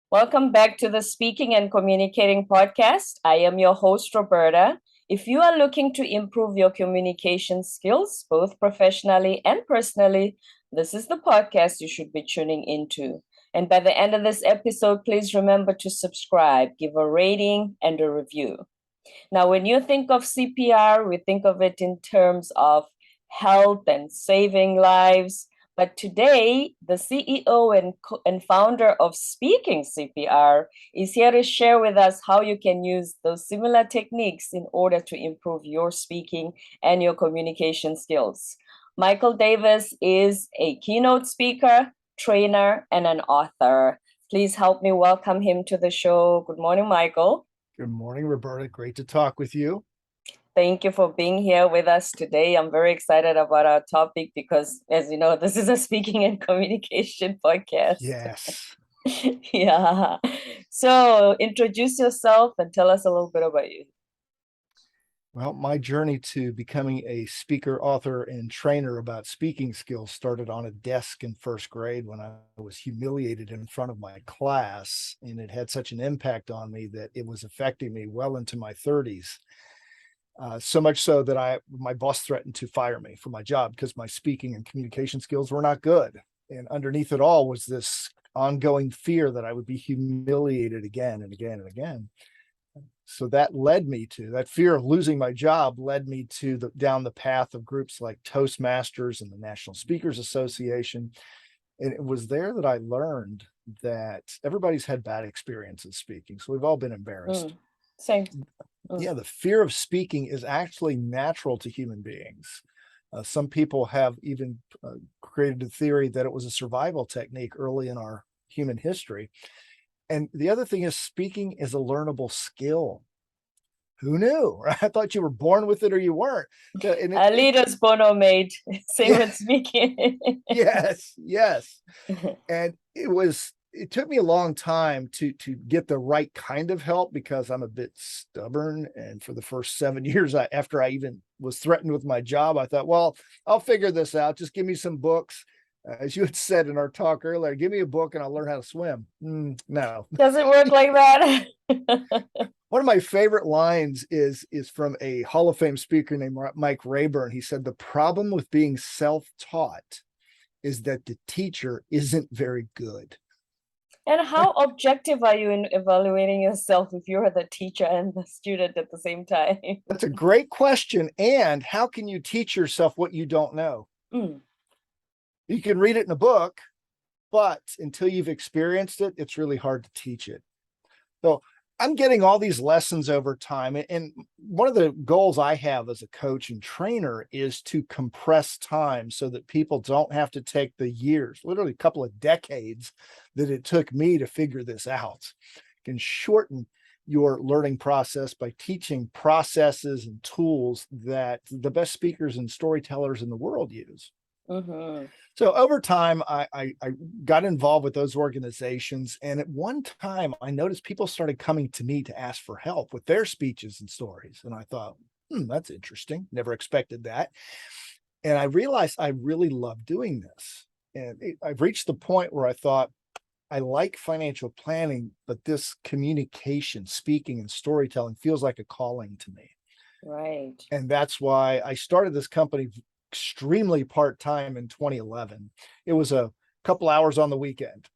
Welcome back to the Speaking and Communicating podcast. I am your host, Roberta. If you are looking to improve your communication skills, both professionally and personally, this is the podcast you should be tuning into. And by the end of this episode, please remember to subscribe, give a rating, and a review. Now, when you think of CPR, we think of it in terms of health and saving lives. But today, the CEO and founder of Speaking CPR is here to share with us how you can use those similar techniques in order to improve your speaking and your communication skills. Michael Davis is a keynote speaker, trainer, and an author. Please help me welcome him to the show. Good morning, Michael. Good morning, Roberta. Great to talk with you. Thank you for being here with us today. I'm very excited about our topic because, as you know, this is a speaking and communication podcast. Yes. Yeah. So introduce yourself and tell us a little bit about you. Well, my journey to becoming a speaker, author, and trainer about speaking skills started on a desk in first grade when I was humiliated in front of my class. And it had such an impact on me that it was affecting me well into my 30s. So much so that my boss threatened to fire me from my job because my speaking and communication skills were not good. And underneath it all was this ongoing fear that I would be humiliated again and again and again. So that fear of losing my job led me to down the path of groups like Toastmasters and the National Speakers Association. And it was there that I learned that everybody's had bad experiences speaking. So we've all been embarrassed. Same. Yeah, the fear of speaking is actually natural to human beings. Some people have even created a theory that it was a survival technique early in our human history. And the other thing is, speaking is a learnable skill. Who knew? I thought you were born with it or you weren't. A leader's born or made. Same with speaking. Yes. And it took me a long time to get the right kind of help because I'm a bit stubborn. And for the first 7 years after I even was threatened with my job, I thought, well, I'll figure this out. Just give me some books. As you had said in our talk earlier, give me a book and I'll learn how to swim. No. Doesn't work like that. One of my favorite lines is from a Hall of Fame speaker named Mike Rayburn. He said, the problem with being self-taught is that the teacher isn't very good. And how objective are you in evaluating yourself if you're the teacher and the student at the same time? That's a great question. And how can you teach yourself what you don't know? You can read it in a book, but until you've experienced it, it's really hard to teach it. So I'm getting all these lessons over time. And one of the goals I have as a coach and trainer is to compress time so that people don't have to take the years, literally a couple of decades that it took me to figure this out. You can shorten your learning process by teaching processes and tools that the best speakers and storytellers in the world use. So over time, I got involved with those organizations. And at one time, I noticed people started coming to me to ask for help with their speeches and stories. And I thought, that's interesting. Never expected that. And I realized I really love doing this. And I've reached the point where I thought, I like financial planning, but this communication, speaking, and storytelling feels like a calling to me. Right. And that's why I started this company extremely part-time in 2011. It was a couple hours on the weekend.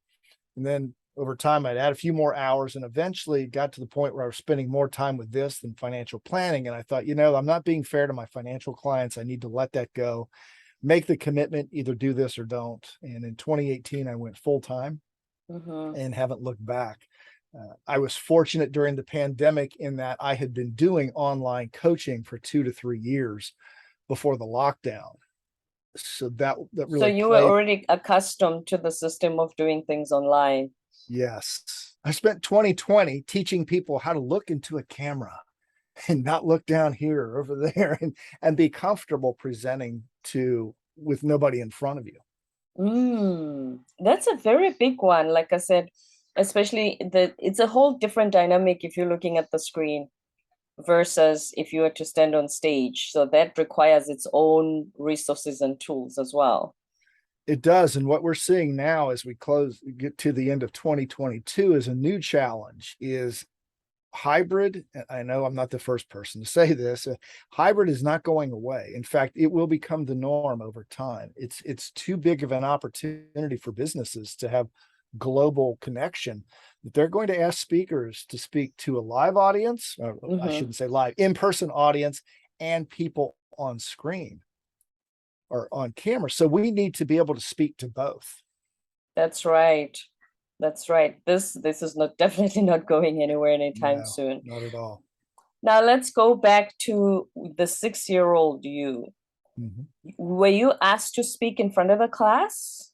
And then over time, I'd add a few more hours and eventually got to the point where I was spending more time with this than financial planning. And I thought, I'm not being fair to my financial clients. I need to let that go, make the commitment, either do this or don't. And in 2018, I went full-time and haven't looked back. I was fortunate during the pandemic in that I had been doing online coaching for 2 to 3 years before the lockdown. So that really. So you were already accustomed to the system of doing things online. Yes. I spent 2020 teaching people how to look into a camera and not look down here or over there and be comfortable presenting with nobody in front of you. That's a very big one. Like I said, especially it's a whole different dynamic if you're looking at the screen versus if you were to stand on stage. So that requires its own resources and tools as well. It does. And what we're seeing now as we get to the end of 2022 is a new challenge is hybrid. I know I'm not the first person to say this. Hybrid is not going away. In fact, it will become the norm over time. It's too big of an opportunity for businesses to have global connection that they're going to ask speakers to speak to a live audience. I shouldn't say live, in-person audience and people on screen or on camera. So we need to be able to speak to both. That's right. That's right. This is not definitely not going anywhere anytime soon. Not at all. Now let's go back to the 6-year-old you. Were you asked to speak in front of the class?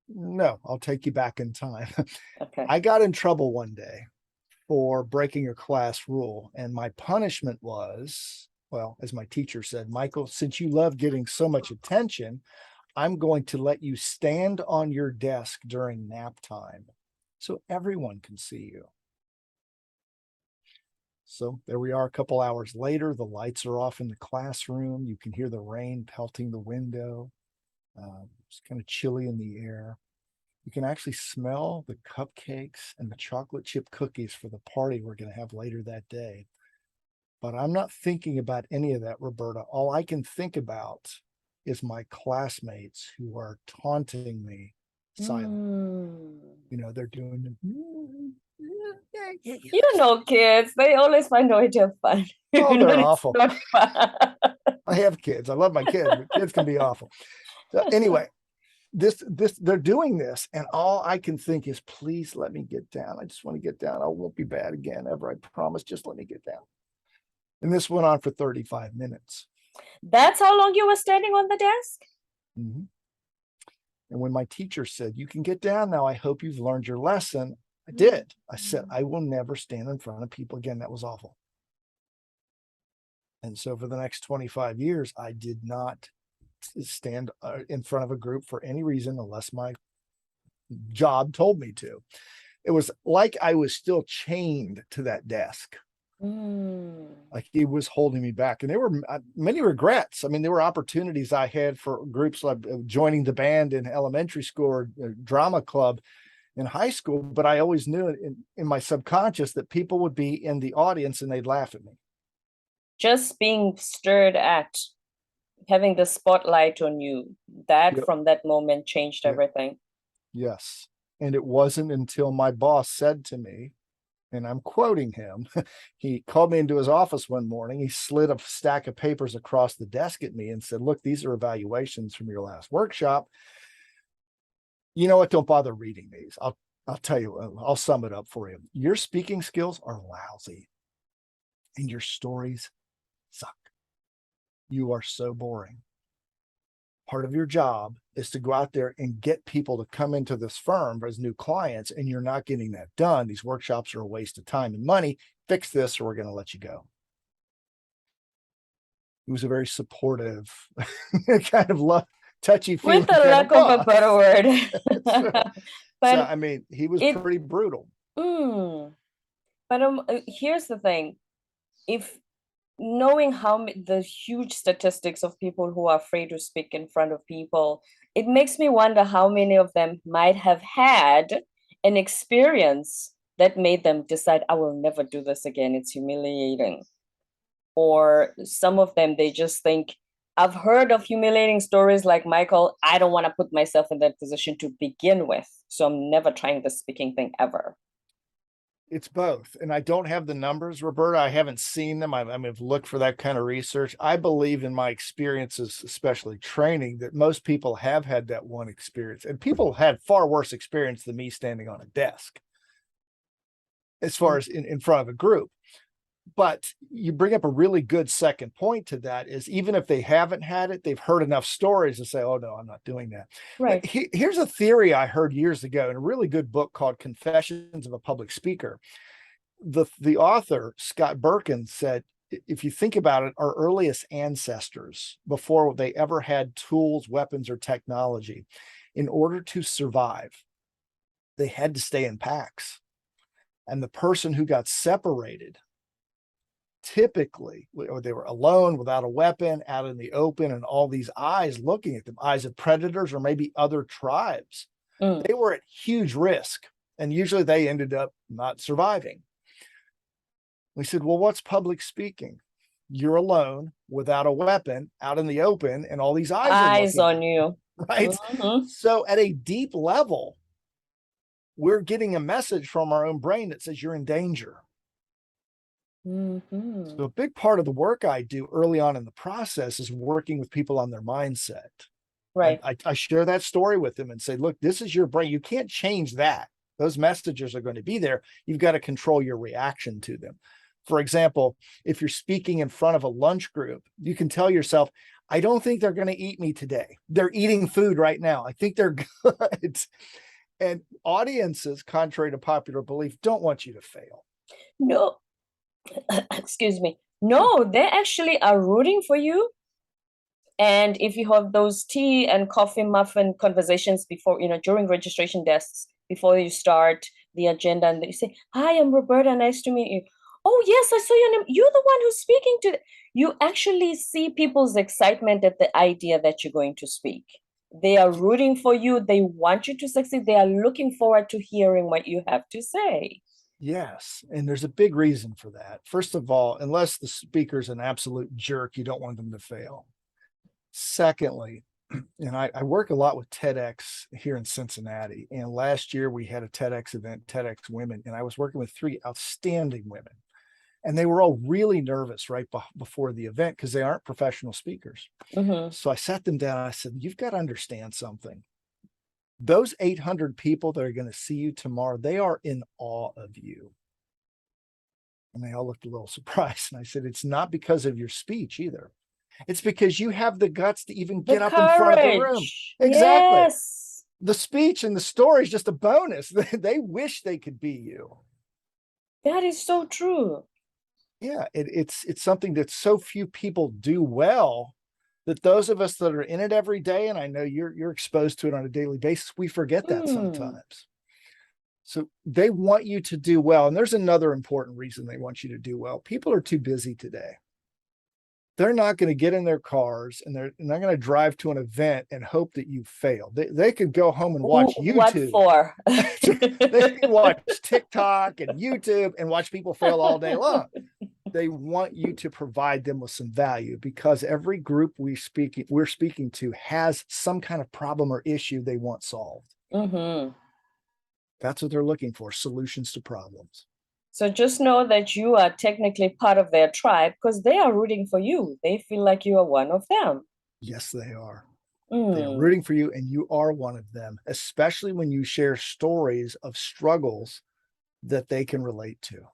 No, I'll take you back in time. Okay. I got in trouble one day for breaking a class rule, and my punishment was, well, as my teacher said, Michael, since you love getting so much attention, I'm going to let you stand on your desk during nap time so everyone can see you. So there we are a couple hours later. The lights are off in the classroom. You can hear the rain pelting the window. It's kind of chilly in the air. You can actually smell the cupcakes and the chocolate chip cookies for the party we're going to have later that day. But I'm not thinking about any of that, Roberta. All I can think about is my classmates who are taunting me silently. You know, they're doing you know, kids, they always find a way to have fun. Oh, they're awful. Not fun. I have kids. I love my kids, but kids can be awful. So anyway, they're doing this, and all I can think is, please let me get down. I just want to get down. I won't be bad again ever. I promise. Just let me get down. And this went on for 35 minutes. That's how long you were standing on the desk? And when my teacher said, you can get down now, I hope you've learned your lesson, I did. I said, I will never stand in front of people again. That was awful. And so for the next 25 years, I did not stand in front of a group for any reason unless my job told me to. It was like I was still chained to that desk. Like he was holding me back. And there were many regrets. I mean, there were opportunities I had for groups like joining the band in elementary school or drama club in high school, but I always knew in my subconscious that people would be in the audience and they'd laugh at me. Just being stirred at, having the spotlight on you, that from that moment changed everything. Yes. And it wasn't until my boss said to me, and I'm quoting him, he called me into his office one morning. He slid a stack of papers across the desk at me and said, look, these are evaluations from your last workshop. You know what? Don't bother reading these. I'll tell you, I'll sum it up for you. Your speaking skills are lousy and your stories suck. You are so boring. Part of your job is to go out there and get people to come into this firm as new clients, and you're not getting that done. These workshops are a waste of time and money. Fix this or we're going to let you go. He was a very supportive, kind of touchy-feely. With the lack of a better word. But so, I mean, he was pretty brutal. But here's the thing. If knowing how the huge statistics of people who are afraid to speak in front of people, it makes me wonder how many of them might have had an experience that made them decide, I will never do this again. It's humiliating. Or some of them, they just think, I've heard of humiliating stories like Michael. I don't want to put myself in that position to begin with. So I'm never trying the speaking thing ever. It's both. And I don't have the numbers, Roberta. I haven't seen them. I've looked for that kind of research. I believe in my experiences, especially training, that most people have had that one experience. And people had far worse experience than me standing on a desk as far as in front of a group. But you bring up a really good second point to that is even if they haven't had it, they've heard enough stories to say, oh, no, I'm not doing that. Right. Here's a theory I heard years ago in a really good book called Confessions of a Public Speaker. The author, Scott Birkin, said, if you think about it, our earliest ancestors, before they ever had tools, weapons, or technology, in order to survive, they had to stay in packs. And the person who got separated typically, or they were alone without a weapon out in the open, and all these eyes looking at them, eyes of predators or maybe other tribes. They were at huge risk, and usually they ended up not surviving. We said, well, what's public speaking? You're alone without a weapon out in the open, and all these eyes on you. Right? So at a deep level, we're getting a message from our own brain that says you're in danger. So a big part of the work I do early on in the process is working with people on their mindset. Right. I share that story with them and say, look, this is your brain. You can't change that. Those messages are going to be there. You've got to control your reaction to them. For example, if you're speaking in front of a lunch group, you can tell yourself, I don't think they're going to eat me today. They're eating food right now. I think they're good. And audiences, contrary to popular belief, don't want you to fail. No, excuse me. No, they actually are rooting for you. And if you have those tea and coffee muffin conversations before, during registration desks, before you start the agenda, and you say, hi, I'm Roberta, nice to meet you. Oh, yes, I saw your name. You're the one who's speaking to. You actually see people's excitement at the idea that you're going to speak. They are rooting for you. They want you to succeed. They are looking forward to hearing what you have to say. Yes. And there's a big reason for that. First of all, unless the speaker's an absolute jerk, you don't want them to fail. Secondly, and I work a lot with TEDx here in Cincinnati. And last year we had a TEDx event, TEDx Women, and I was working with 3 outstanding women. And they were all really nervous right before the event because they aren't professional speakers. So I sat them down and I said, you've got to understand something. Those 800 people that are going to see you tomorrow, they are in awe of you. And they all looked a little surprised. And I said, it's not because of your speech either. It's because you have the guts to even get up in front of the room. Exactly. Yes. The speech and the story is just a bonus. They wish they could be you. That is so true. Yeah, it's something that so few people do well, that those of us that are in it every day, and I know you're exposed to it on a daily basis, we forget that sometimes. So they want you to do well. And there's another important reason they want you to do well. People are too busy today. They're not going to get in their cars and they're not going to drive to an event and hope that you fail. They could go home and watch YouTube. What for? They can watch TikTok and YouTube and watch people fail all day long. They want you to provide them with some value, because every group we're speaking to has some kind of problem or issue they want solved. That's what they're looking for, solutions to problems. So just know that you are technically part of their tribe because they are rooting for you. They feel like you are one of them. Yes, they are. They are rooting for you, and you are one of them, especially when you share stories of struggles that they can relate to.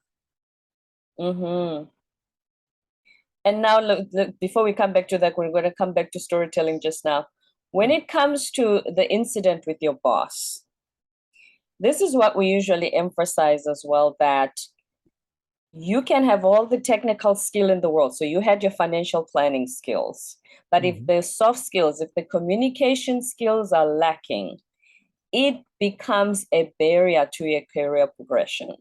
And now, look, before we come back to that, we're going to come back to storytelling just now. When it comes to the incident with your boss, this is what we usually emphasize as well, that you can have all the technical skill in the world. So you had your financial planning skills, but if the soft skills, if the communication skills are lacking, it becomes a barrier to your career progression.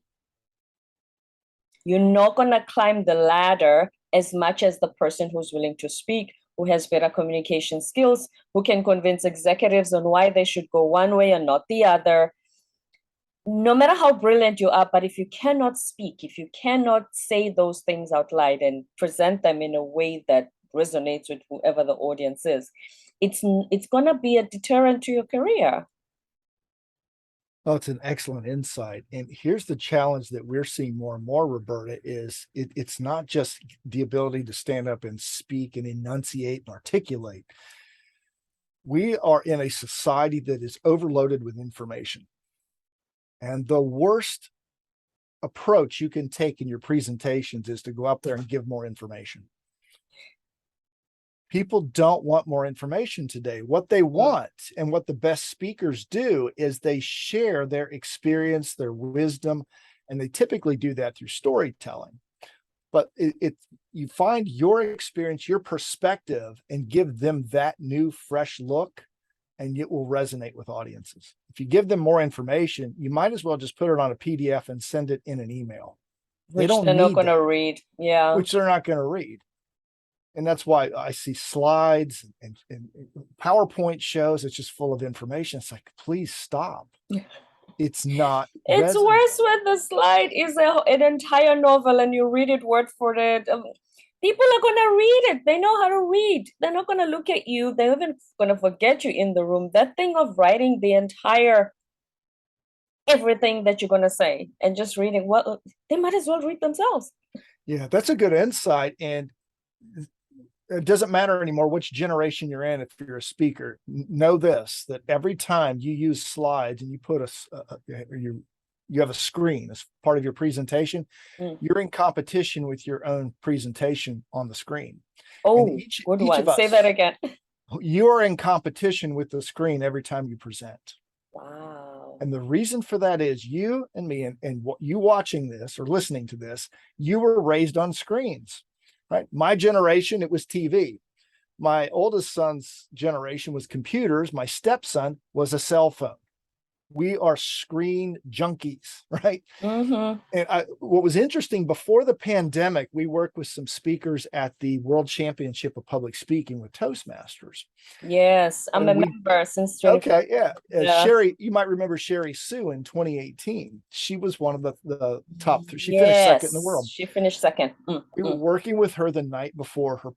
You're not going to climb the ladder as much as the person who's willing to speak, who has better communication skills, who can convince executives on why they should go one way and not the other. No matter how brilliant you are, but if you cannot speak, if you cannot say those things out loud and present them in a way that resonates with whoever the audience is, it's going to be a deterrent to your career. Oh, it's an excellent insight. And here's the challenge that we're seeing more and more, Roberta, is it's not just the ability to stand up and speak and enunciate and articulate. We are in a society that is overloaded with information. And the worst approach you can take in your presentations is to go up there and give more information. People don't want more information today. What they want, and what the best speakers do, is they share their experience, their wisdom, and they typically do that through storytelling. But you find your experience, your perspective, and give them that new, fresh look, and it will resonate with audiences. If you give them more information, you might as well just put it on a PDF and send it in an email. They Which don't they're not need going to that, read. Yeah. which they're not going to read. And that's why I see slides and PowerPoint shows. It's just full of information. It's like, please stop. It's not It's resonant. worse when the slide is an entire novel and you read it word for word. People are going to read it. They know how to read. They're not going to look at you. They're even going to forget you in the room. That thing of writing the entire everything that you're going to say and just reading, well, they might as well read themselves. Yeah, that's a good insight. And it doesn't matter anymore which generation you're in. If you're a speaker, know this, that every time you use slides and you put you have a screen as part of your presentation, you're in competition with your own presentation on the screen. Oh, and good each one. of us, Say that again. You are in competition with the screen every time you present. Wow. And the reason for that is you and me and what you watching this or listening to this, you were raised on screens, right? My generation, it was TV. My oldest son's generation was computers. My stepson was a cell phone. We are screen junkies, right? Mm-hmm. And what was interesting, before the pandemic, we worked with some speakers at the World Championship of Public Speaking with Toastmasters. Yes, I'm a member since 2015. Okay, yeah. Sherry, you might remember Sherry Sue in 2018. She was one of the top three. She finished second in the world. She finished second. We were working with her the night before her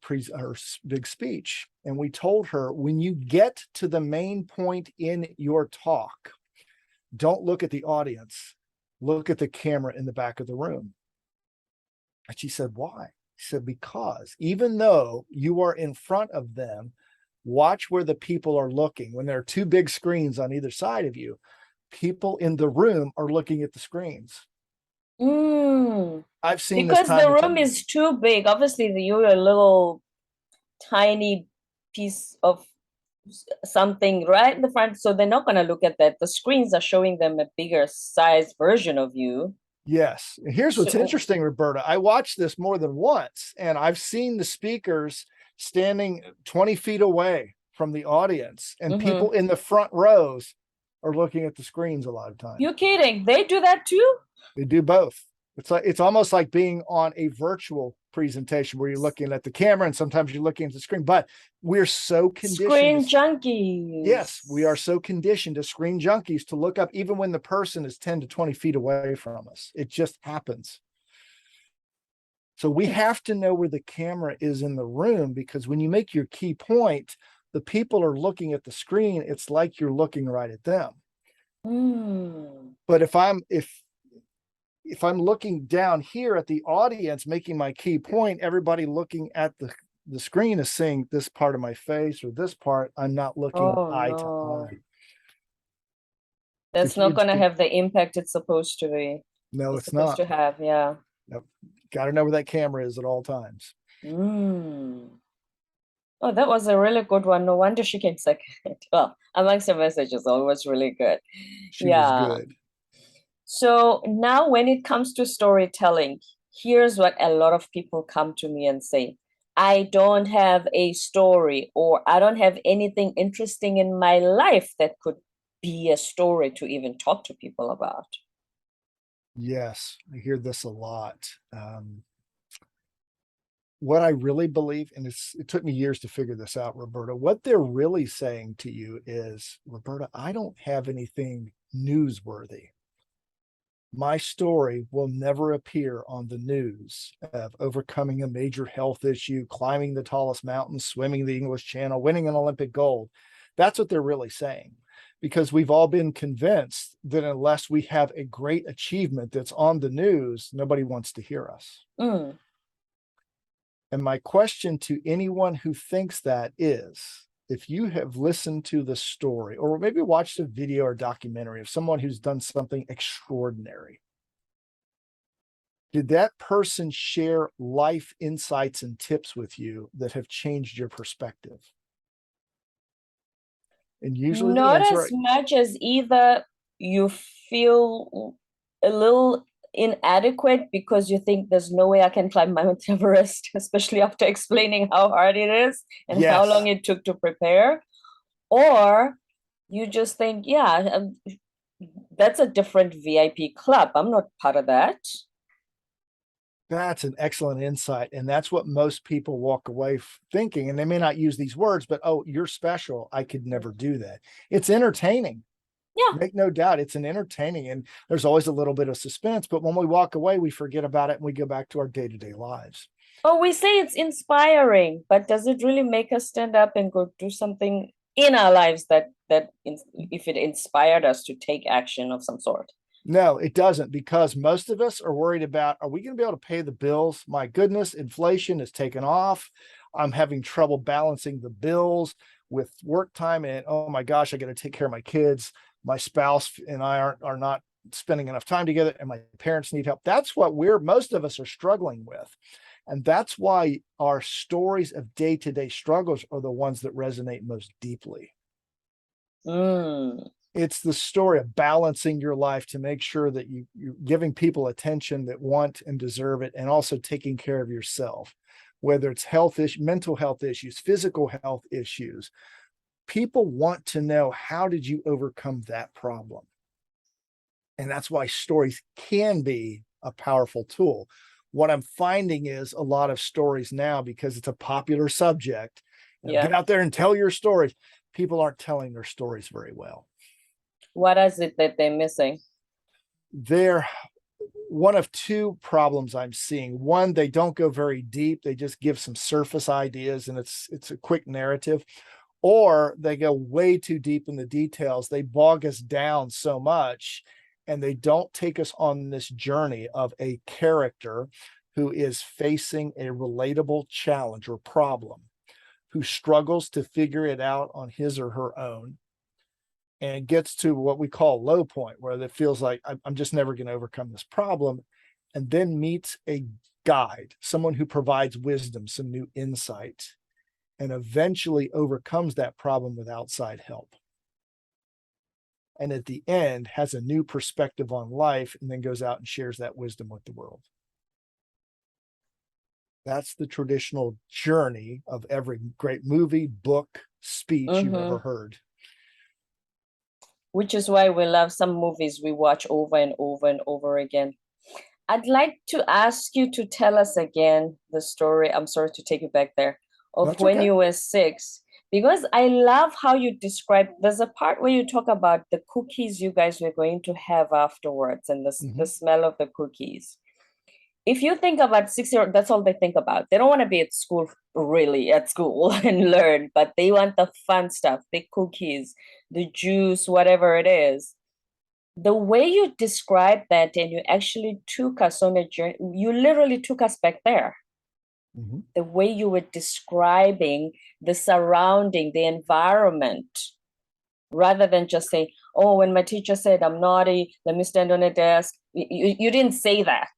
big speech, and we told her, when you get to the main point in your talk, don't look at the audience, look at the camera in the back of the room. And she said, why? She said, because even though you are in front of them, watch where the people are looking. When there are two big screens on either side of you, people in the room are looking at the screens. I've seen because this the room is too big. Obviously, you're a little tiny piece of something right in the front, so they're not going to look at that. The screens are showing them a bigger size version of you. Yes. Here's what's interesting, Roberta. I watched this more than once, and I've seen the speakers standing 20 feet away from the audience, and people in the front rows are looking at the screens a lot of times. You're kidding. They do that too? They do both. It's almost like being on a virtual presentation where you're looking at the camera and sometimes you're looking at the screen, but we're so conditioned. Screen junkies. Yes, we are so conditioned as screen junkies to look up even when the person is 10 to 20 feet away from us. It just happens. So we have to know where the camera is in the room, because when you make your key point, the people are looking at the screen. It's like you're looking right at them. But if I'm looking down here at the audience, making my key point, everybody looking at the screen is seeing this part of my face or this part. I'm not looking eye to eye. That's not going to have the impact it's supposed to be. No, it's not. Supposed to have, yeah. Nope. Got to know where that camera is at all times. Oh, that was a really good one. No wonder she came second. Well, amongst the messages, always really good. She was good. So now when it comes to storytelling, here's what a lot of people come to me and say. I don't have a story, or I don't have anything interesting in my life that could be a story to even talk to people about. Yes, I hear this a lot. What I really believe, and it took me years to figure this out, Roberta, what they're really saying to you is, Roberta, I don't have anything newsworthy. My story will never appear on the news of overcoming a major health issue, climbing the tallest mountain, swimming the English Channel, winning an Olympic gold. That's what they're really saying, because we've all been convinced that unless we have a great achievement that's on the news, nobody wants to hear us. And my question to anyone who thinks that is, if you have listened to the story or maybe watched a video or documentary of someone who's done something extraordinary, did that person share life insights and tips with you that have changed your perspective? And usually not as much as either you feel a little inadequate because you think there's no way I can climb Mount Everest, especially after explaining how hard it is and how long it took to prepare. Or you just think, yeah, that's a different VIP club. I'm not part of that. That's an excellent insight. And that's what most people walk away thinking. And they may not use these words, but, oh, you're special. I could never do that. It's entertaining. Yeah. Make no doubt, it's an entertaining, and there's always a little bit of suspense. But when we walk away, we forget about it and we go back to our day-to-day lives. Oh, we say it's inspiring, but does it really make us stand up and go do something in our lives if it inspired us to take action of some sort? No, it doesn't, because most of us are worried about, are we going to be able to pay the bills? My goodness, inflation has taken off. I'm having trouble balancing the bills with work time. And oh my gosh, I got to take care of my kids. My spouse and I are not spending enough time together, and my parents need help. That's what most of us are struggling with. And that's why our stories of day-to-day struggles are the ones that resonate most deeply. It's the story of balancing your life to make sure that you're giving people attention that want and deserve it, and also taking care of yourself, whether it's health issues, mental health issues, physical health issues. People want to know, how did you overcome that problem? And that's why stories can be a powerful tool. What I'm finding is a lot of stories now, because it's a popular subject, get out there and tell your stories. People aren't telling their stories very well. What is it that they're missing? They're one of two problems I'm seeing. One, they don't go very deep. They just give some surface ideas, and it's a quick narrative. Or they go way too deep in the details. They bog us down so much, and they don't take us on this journey of a character who is facing a relatable challenge or problem, who struggles to figure it out on his or her own, and gets to what we call low point, where it feels like, I'm just never going to overcome this problem, and then meets a guide, someone who provides wisdom, some new insight, and eventually overcomes that problem with outside help. And at the end has a new perspective on life, and then goes out and shares that wisdom with the world. That's the traditional journey of every great movie, book, speech you've ever heard. Which is why we love some movies we watch over and over and over again. I'd like to ask you to tell us again the story, I'm sorry to take you back there, of That's when okay. you were 6, because I love how you describe, there's a part where you talk about the cookies you guys were going to have afterwards, and the smell of the cookies. If you think about 6-year-old, that's all they think about. They don't want to be at school and learn, but they want the fun stuff, the cookies, the juice, whatever it is. The way you describe that, and you actually took us on a journey, you literally took us back there. The way you were describing the surrounding, the environment, rather than just saying, oh, when my teacher said I'm naughty, let me stand on a desk. You didn't say that.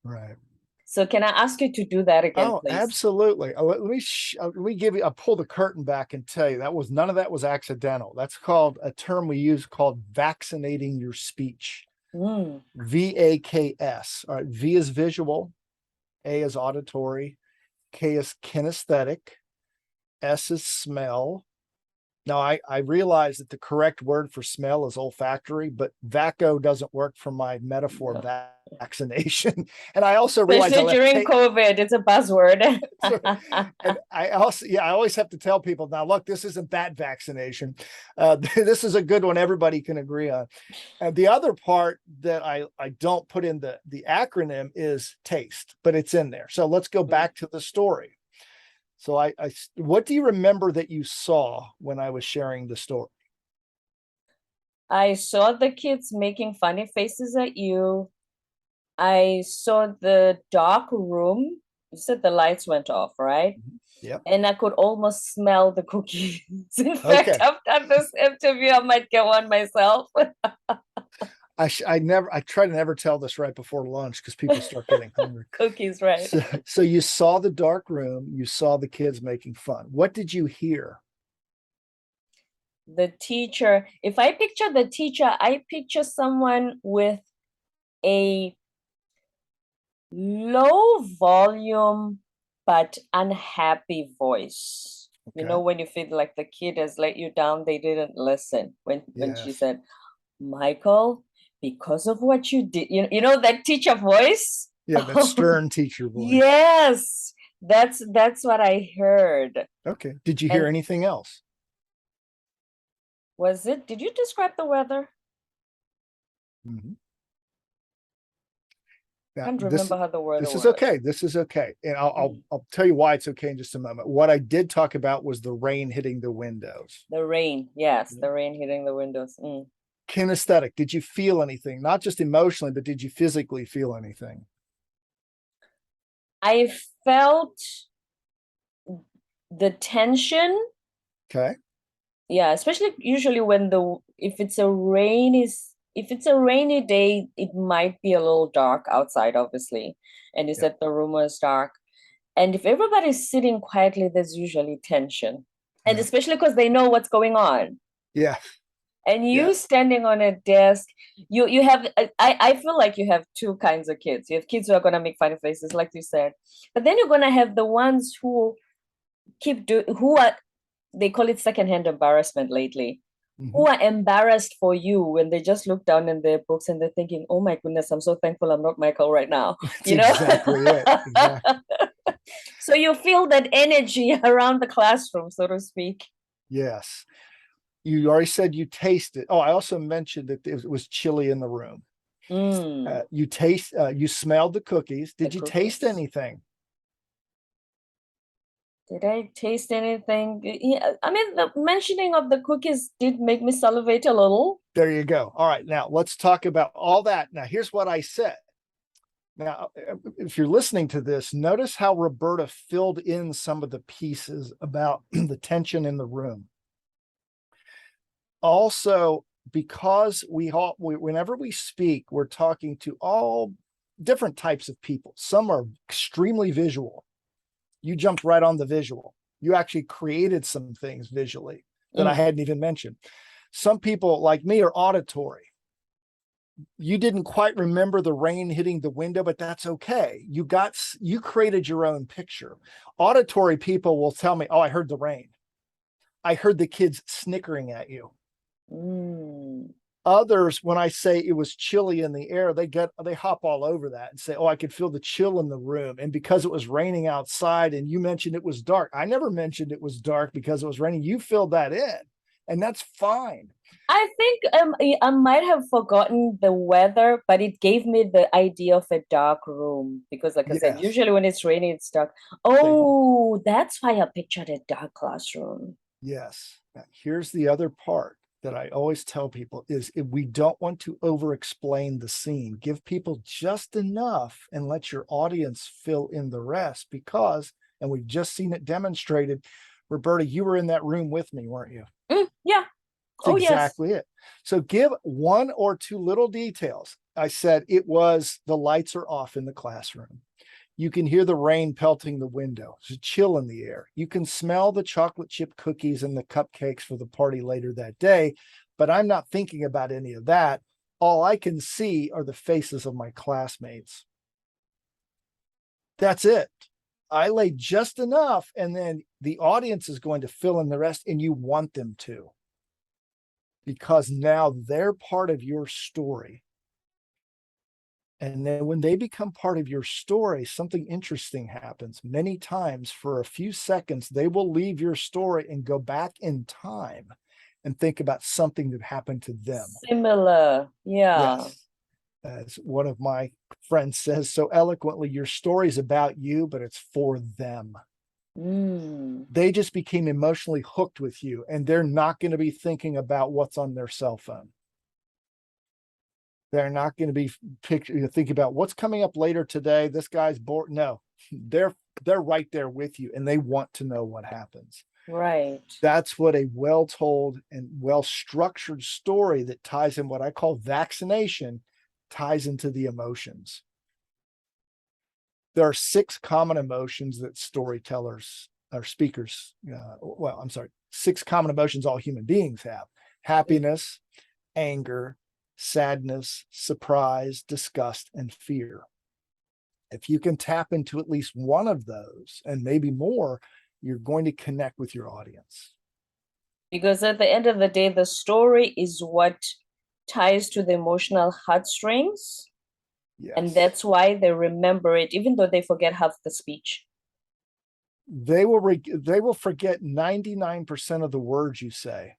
Right. So can I ask you to do that again, please? Absolutely. Let me give you, I'll pull the curtain back and tell you, none of that was accidental. That's called a term we use called vaccinating your speech. VAKS. All right. V is visual, A is auditory, K is kinesthetic, S is smell. Now, I realize that the correct word for smell is olfactory, but VACO doesn't work for my metaphor vaccination. And I also realize during COVID, it's a buzzword. And I always have to tell people, now, look, this isn't that vaccination. This is a good one everybody can agree on. And the other part that I don't put in the acronym is taste, but it's in there. So let's go back to the story. So what do you remember that you saw when I was sharing the story? I saw the kids making funny faces at you. I saw the dark room. You said the lights went off, right? Yeah. And I could almost smell the cookies. In fact, after this interview, I might get one myself. I try to never tell this right before lunch, because people start getting hungry. Cookies, right? So you saw the dark room, you saw the kids making fun. What did you hear? The teacher. If I picture the teacher, I picture someone with a low volume but unhappy voice. You know, when you feel like the kid has let you down, they didn't listen. When she said, Michael, because of what you did, you know that teacher voice? Yeah, that stern teacher voice. Yes, that's what I heard. Okay. Did you hear anything else? Did you describe the weather? Mm-hmm. I can't remember how the weather this is was. okay. This is okay. And I'll tell you why it's okay in just a moment. What I did talk about was the rain hitting the windows. The rain, yes, the rain hitting the windows. Kinesthetic. Did you feel anything? Not just emotionally, but did you physically feel anything? I felt the tension. Okay. Yeah, especially usually when if it's a rainy day, it might be a little dark outside, obviously. And you said the room was dark. And if everybody's sitting quietly, there's usually tension. And especially because they know what's going on. Yeah. And you standing on a desk, you have I feel like you have two kinds of kids. You have kids who are gonna make funny faces, like you said, but then you're gonna have the ones who who are, they call it secondhand embarrassment lately, who are embarrassed for you when they just look down in their books and they're thinking, oh my goodness, I'm so thankful I'm not Michael right now. That's exactly it. Exactly. So you feel that energy around the classroom, so to speak. Yes. You already said you tasted. Oh, I also mentioned that it was chilly in the room. You smelled the cookies. Did you taste anything? Did I taste anything? Yeah, I mean, the mentioning of the cookies did make me salivate a little. There you go. All right. Now let's talk about all that. Now, here's what I said. Now, if you're listening to this, notice how Roberta filled in some of the pieces about the tension in the room. Also, because whenever we speak, we're talking to all different types of people. Some are extremely visual. You jumped right on the visual. You actually created some things visually that I hadn't even mentioned. Some people like me are auditory. You didn't quite remember the rain hitting the window, but that's okay. You created your own picture. Auditory people will tell me, oh, I heard the rain. I heard the kids snickering at you. Others, when I say it was chilly in the air, they hop all over that and say, oh, I could feel the chill in the room. And because it was raining outside and you mentioned it was dark, I never mentioned it was dark because it was raining. You filled that in, and that's fine. I think I might have forgotten the weather, but it gave me the idea of a dark room because, like I said, usually when it's raining, it's dark. Oh, that's why I pictured a dark classroom. Yes. Now, here's the other part that I always tell people is if we don't want to over explain the scene, give people just enough and let your audience fill in the rest because, and we've just seen it demonstrated. Roberta, you were in that room with me, weren't you? Yeah. That's exactly it. So give one or two little details. I said it was the lights are off in the classroom. You can hear the rain pelting the window. There's a chill in the air. You can smell the chocolate chip cookies and the cupcakes for the party later that day, but I'm not thinking about any of that. All I can see are the faces of my classmates. That's it. I laid just enough, and then the audience is going to fill in the rest, and you want them to, because now they're part of your story. And then when they become part of your story, something interesting happens. Many times for a few seconds, they will leave your story and go back in time and think about something that happened to them. Similar. Yeah. Yes. As one of my friends says so eloquently, your story is about you, but it's for them. They just became emotionally hooked with you, and they're not going to be thinking about what's on their cell phone. They're not going to be thinking about what's coming up later today. This guy's bored. No, they're right there with you, and they want to know what happens. Right. That's what a well-told and well-structured story that ties in what I call vaccination ties into the emotions. There are 6 common emotions that storytellers or speakers, 6 common emotions all human beings have: happiness, anger, sadness, surprise, disgust, and fear. If you can tap into at least one of those and maybe more, you're going to connect with your audience. Because at the end of the day, the story is what ties to the emotional heartstrings. Yes. And that's why they remember it, even though they forget half the speech. They will forget 99% of the words you say.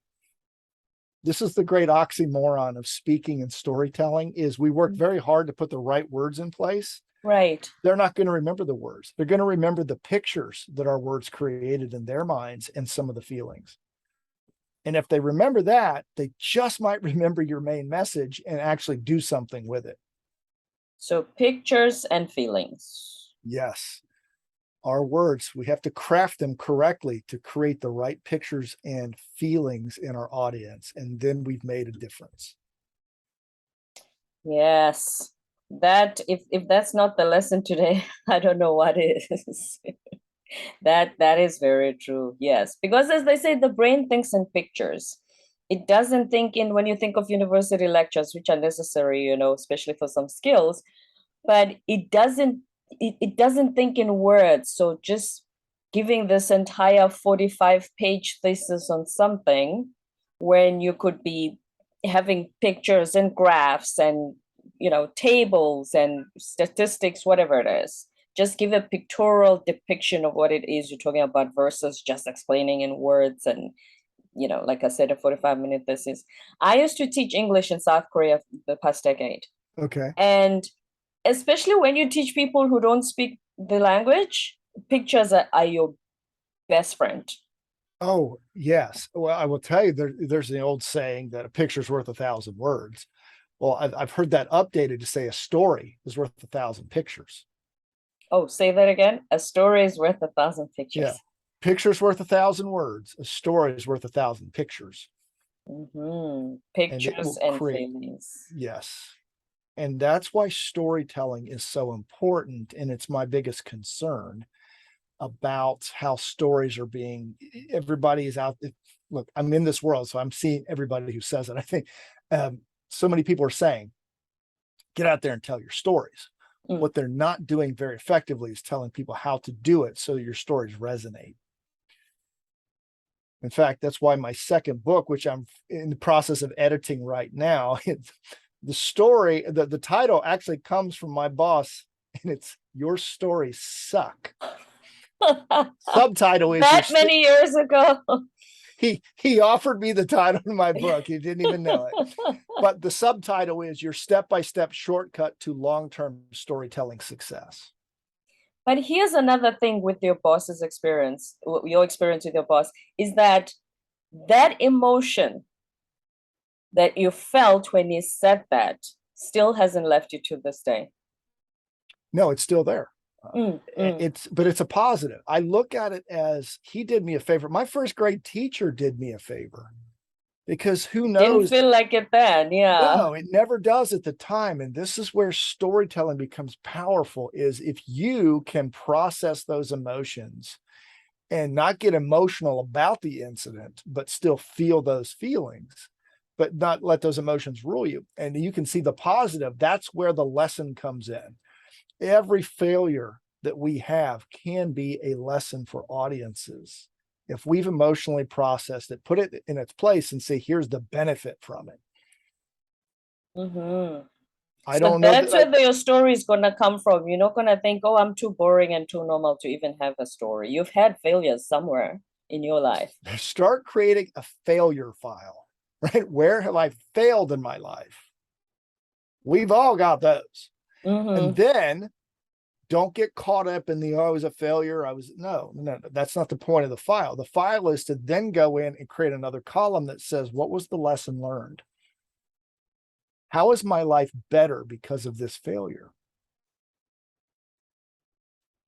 This is the great oxymoron of speaking and storytelling, is we work very hard to put the right words in place. Right. They're not going to remember the words. They're going to remember the pictures that our words created in their minds and some of the feelings. And if they remember that, they just might remember your main message and actually do something with it. So pictures and feelings. Yes. Our words, we have to craft them correctly to create the right pictures and feelings in our audience. And then we've made a difference. Yes. That if that's not the lesson today, I don't know what is. That is very true. Yes. Because as they say, the brain thinks in pictures. It doesn't think in, when you think of university lectures, which are necessary, especially for some skills, but it doesn't think in words. So just giving this entire 45-page thesis on something when you could be having pictures and graphs and tables and statistics, whatever it is, just give a pictorial depiction of what it is you're talking about versus just explaining in words. And like I said, a 45-minute thesis. I used to teach English in South Korea the past decade. Okay. And especially when you teach people who don't speak the language, pictures are your best friend. Oh, yes. Well, I will tell you, there's the old saying that a picture's worth 1,000 words. Well, I've heard that updated to say a story is worth 1,000 pictures. Oh, say that again. A story is worth 1,000 pictures. Yeah. Picture's worth 1,000 words. A story is worth 1,000 pictures. Mm-hmm. Pictures and feelings. Yes. And that's why storytelling is so important. And it's my biggest concern about how stories are being, everybody is out. Look, I'm in this world, so I'm seeing everybody who says it. I think so many people are saying, get out there and tell your stories. What they're not doing very effectively is telling people how to do it so your stories resonate. In fact, that's why my second book, which I'm in the process of editing right now, the story, the title actually comes from my boss, and it's Your Stories Suck. Subtitle is that many years ago. He offered me the title of my book. He didn't even know it. But the subtitle is Your Step-by-Step Shortcut to Long-Term Storytelling Success. But here's another thing with your boss's experience, your experience with your boss, is that emotion that you felt when he said that still hasn't left you to this day. No, it's still there. But it's a positive. I look at it as he did me a favor. My first grade teacher did me a favor, because who knows? Didn't feel like it then. Yeah. No, it never does at the time. And this is where storytelling becomes powerful, is if you can process those emotions and not get emotional about the incident, but still feel those feelings, but not let those emotions rule you. And you can see the positive. That's where the lesson comes in. Every failure that we have can be a lesson for audiences. If we've emotionally processed it, put it in its place and say, here's the benefit from it. Mm-hmm. I don't know. That's where your story is going to come from. You're not going to think, oh, I'm too boring and too normal to even have a story. You've had failures somewhere in your life. Start creating a failure file, right? Where have I failed in my life? We've all got those. And then don't get caught up in the, oh, I was a failure. No, that's not the point of the file. The file is to then go in and create another column that says, what was the lesson learned? How is my life better because of this failure?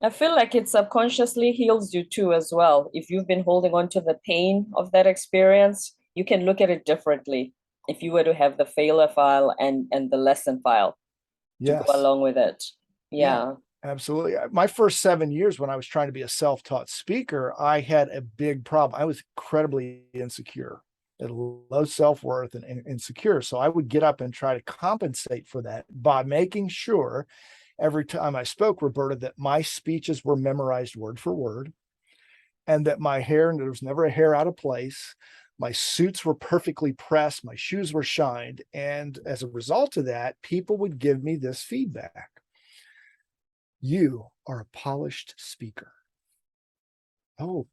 I feel like it subconsciously heals you too as well. If you've been holding on to the pain of that experience, you can look at it differently if you were to have the failure file and the lesson file to go along with it. Yeah. Absolutely. My first 7 years when I was trying to be a self-taught speaker, I had a big problem. I was incredibly insecure, had low self-worth and insecure. So I would get up and try to compensate for that by making sure every time I spoke, Roberta, that my speeches were memorized word for word, and that my hair, and there was never a hair out of place, My suits were perfectly pressed. My shoes were shined. And as a result of that, people would give me this feedback. You are a polished speaker. Oh,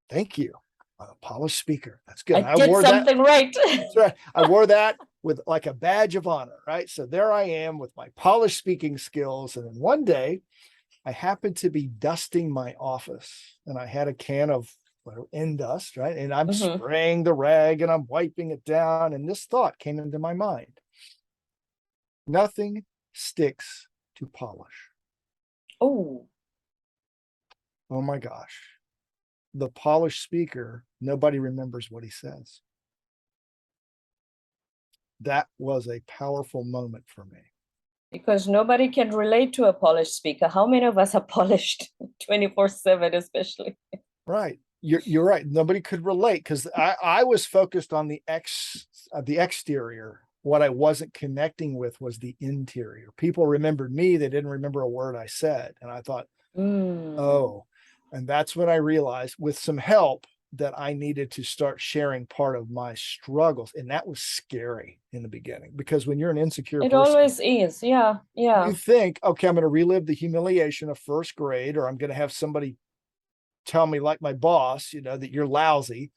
thank you. I'm a polished speaker. That's good. I did something right. That's right. I wore that with like a badge of honor, right? So there I am with my polished speaking skills. And then one day I happened to be dusting my office and I had a can of end dust, right? And I'm spraying the rag and I'm wiping it down. And this thought came into my mind. Nothing sticks to polish. Oh my gosh. The polished speaker, nobody remembers what he says. That was a powerful moment for me. Because nobody can relate to a polished speaker. How many of us are polished 24/7, especially? Right. You're right. Nobody could relate because I was focused on the exterior. What I wasn't connecting with was the interior. People remembered me. They didn't remember a word I said. And I thought, oh, and that's when I realized with some help that I needed to start sharing part of my struggles. And that was scary in the beginning because when you're an insecure person, it always is. Yeah. You think, okay, I'm going to relive the humiliation of first grade, or I'm going to have somebody tell me like my boss, that you're lousy.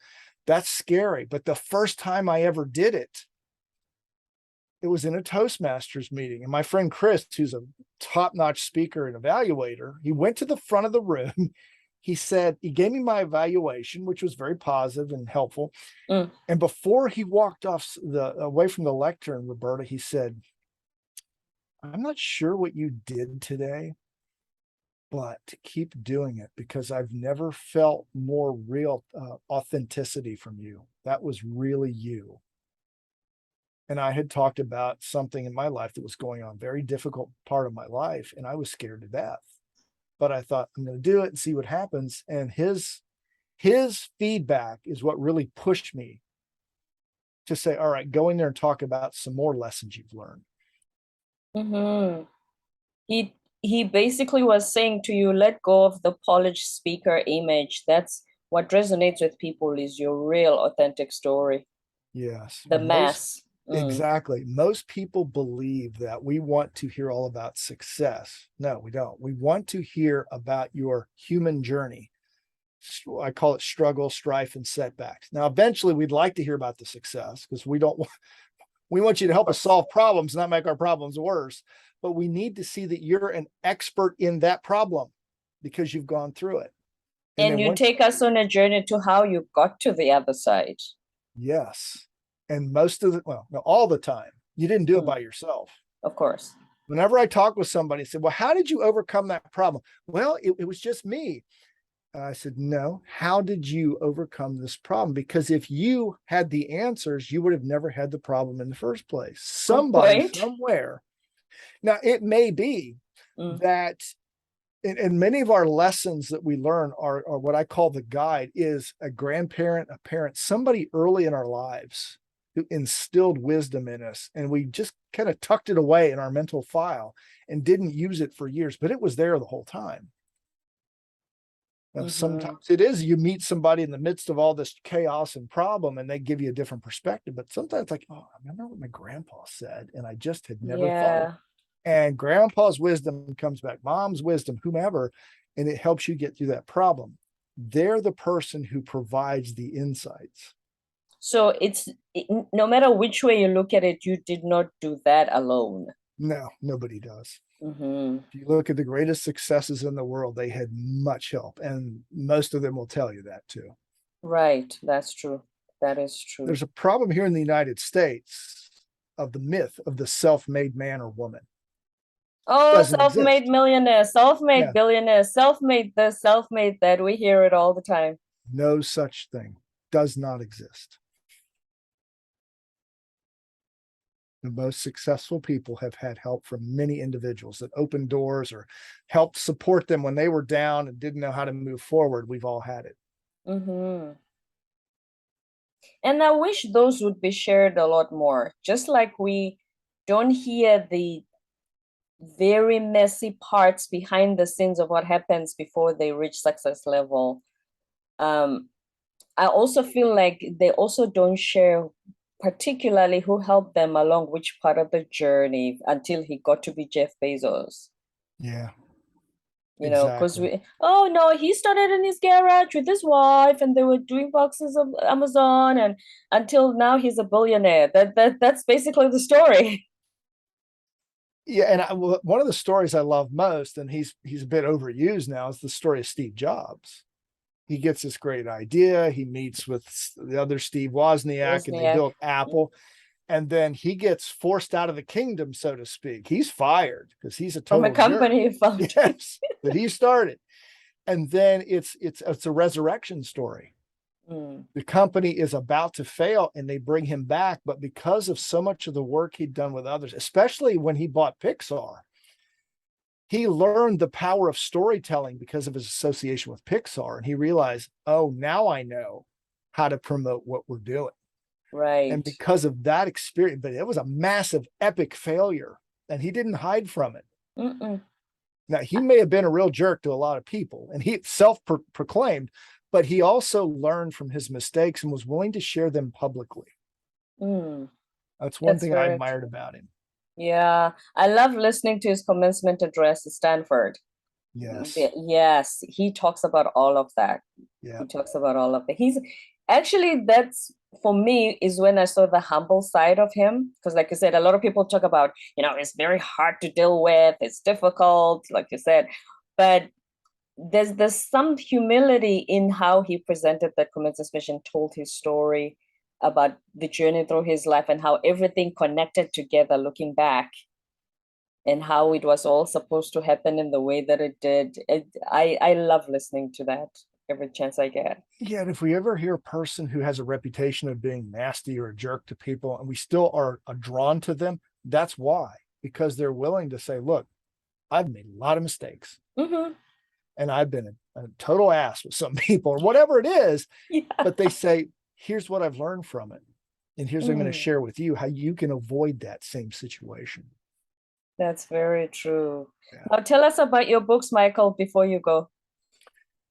That's scary. But the first time I ever did it, it was in a Toastmasters meeting. And my friend Chris, who's a top-notch speaker and evaluator, he went to the front of the room. He said, he gave me my evaluation, which was very positive and helpful. And before he walked away from the lectern, Roberta, he said, I'm not sure what you did today, but keep doing it because I've never felt more real authenticity from you. That was really you. And I had talked about something in my life that was going on, very difficult part of my life, and I was scared to death. But I thought, I'm going to do it and see what happens. And his feedback is what really pushed me to say, all right, go in there and talk about some more lessons you've learned. He basically was saying to you, let go of the polished speaker image. That's what resonates with people, is your real authentic story. Yes. The mass. Exactly. Most people believe that we want to hear all about success. No, we don't. We want to hear about your human journey. I call it struggle, strife, and setbacks. Now, eventually we'd like to hear about the success because we want you to help us solve problems, not make our problems worse. But we need to see that you're an expert in that problem because you've gone through it. And you take us on a journey to how you got to the other side. Yes. And all the time, you didn't do it by yourself. Of course. Whenever I talk with somebody, I said, well, how did you overcome that problem? Well, it was just me. And I said, no, how did you overcome this problem? Because if you had the answers, you would have never had the problem in the first place. Somebody somewhere. Now, it may be that and many of our lessons that we learn are what I call the guide is a grandparent, a parent, somebody early in our lives who instilled wisdom in us. And we just kind of tucked it away in our mental file and didn't use it for years, but it was there the whole time. Now, sometimes it is, you meet somebody in the midst of all this chaos and problem and they give you a different perspective, but sometimes like, oh, I remember what my grandpa said. And I just had never thought. And grandpa's wisdom comes back, mom's wisdom, whomever, and it helps you get through that problem. They're the person who provides the insights. So no matter which way you look at it, you did not do that alone. No, nobody does. If you look at the greatest successes in the world, they had much help. And most of them will tell you that too. Right. That's true. That is true. There's a problem here in the United States of the myth of the self-made man or woman. Oh, self-made millionaire, self-made billionaire, self-made this, self-made that. We hear it all the time. No such thing. Does not exist. The most successful people have had help from many individuals that opened doors or helped support them when they were down and didn't know how to move forward. We've all had it. And I wish those would be shared a lot more, just like we don't hear the very messy parts behind the scenes of what happens before they reach success level. I also feel like they also don't share particularly who helped them along which part of the journey until he got to be Jeff Bezos. Yeah, You know, because exactly. oh no, he started in his garage with his wife and they were doing boxes of Amazon, and until now he's a billionaire. That's basically the story. Yeah, and one of the stories I love most, and he's a bit overused now, is the story of Steve Jobs. He gets this great idea. He meets with the other Steve Wozniak, and they Wozniak. build Apple. And then he gets forced out of the kingdom, so to speak. He's fired because he's a From a total jerk. company he founded. Yes, that he started. And then it's a resurrection story. The company is about to fail and they bring him back, but because of so much of the work he'd done with others, especially when he bought Pixar, he learned the power of storytelling because of his association with Pixar. And he realized, oh, now I know how to promote what we're doing. Right. And because of that experience, but it was a massive, epic failure, and he didn't hide from it. Now, he may have been a real jerk to a lot of people, and he self-proclaimed, but he also learned from his mistakes and was willing to share them publicly. That's one thing I admired about him. Yeah, I love listening to his commencement address at Stanford. Yes. Yes, he talks about all of that. Yeah. He talks about all of that. He's actually, that's for me is when I saw the humble side of him. Because like you said, a lot of people talk about, you know, it's very hard to deal with, it's difficult, like you said, but there's some humility in how he presented that commencement speech and told his story about the journey through his life and how everything connected together looking back, and how it was all supposed to happen in the way that it did. I love listening to that every chance I get. Yeah, and if we ever hear a person who has a reputation of being nasty or a jerk to people and we still are drawn to them, that's why, because they're willing to say, look, I've made a lot of mistakes. And I've been a total ass with some people or whatever it is. Yeah. But they say, here's what I've learned from it. And here's what I'm going to share with you how you can avoid that same situation. That's very true. Yeah. Now tell us about your books, Michael, before you go.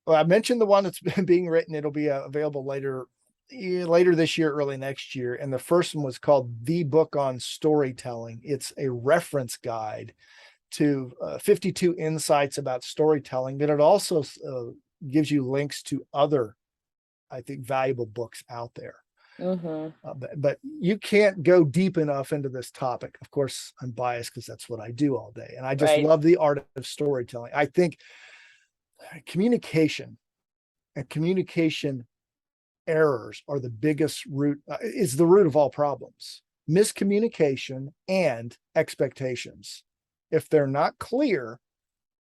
Well, I mentioned the one that's being written. It'll be available later this year, early next year. And the first one was called The Book on Storytelling. It's a reference guide to 52 insights about storytelling, but it also gives you links to other, I think, valuable books out there. But you can't go deep enough into this topic. Of course, I'm biased because that's what I do all day. And I just love the art of storytelling. I think communication and communication errors are the biggest root, is the root of all problems. Miscommunication and expectations. If they're not clear,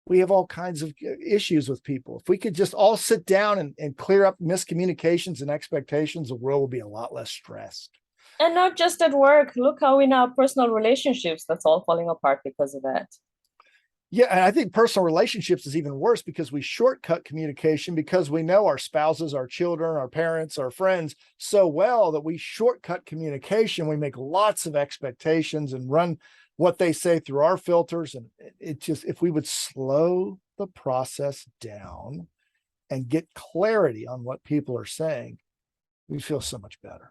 we have all kinds of issues with people. If we could just all sit down and clear up miscommunications and expectations, the world will be a lot less stressed. And not just at work. Look how in our personal relationships, that's all falling apart because of that. Yeah, and I think personal relationships is even worse because we shortcut communication because we know our spouses, our children, our parents, our friends so well that we shortcut communication. We make lots of expectations and run what they say through our filters. And it just, if we would slow the process down and get clarity on what people are saying, we feel so much better.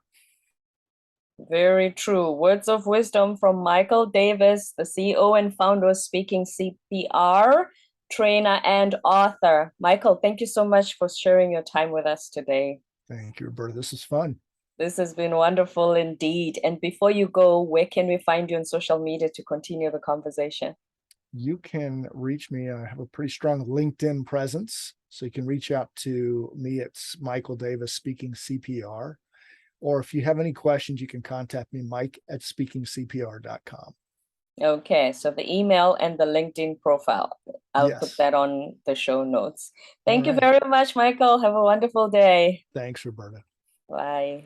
Very true. Words of wisdom from Michael Davis, the CEO and founder of Speaking CPR, trainer and author. Michael, thank you so much for sharing your time with us today. Thank you, Roberta. This is fun. This has been wonderful indeed. And before you go, where can we find you on social media to continue the conversation? You can reach me. I have a pretty strong LinkedIn presence. So you can reach out to me. It's Michael Davis, Speaking CPR. Or if you have any questions, you can contact me, mike@speakingcpr.com. Okay, so the email and the LinkedIn profile. I'll put that on the show notes. Thank you very much, Michael. Have a wonderful day. Thanks, Roberta. Bye.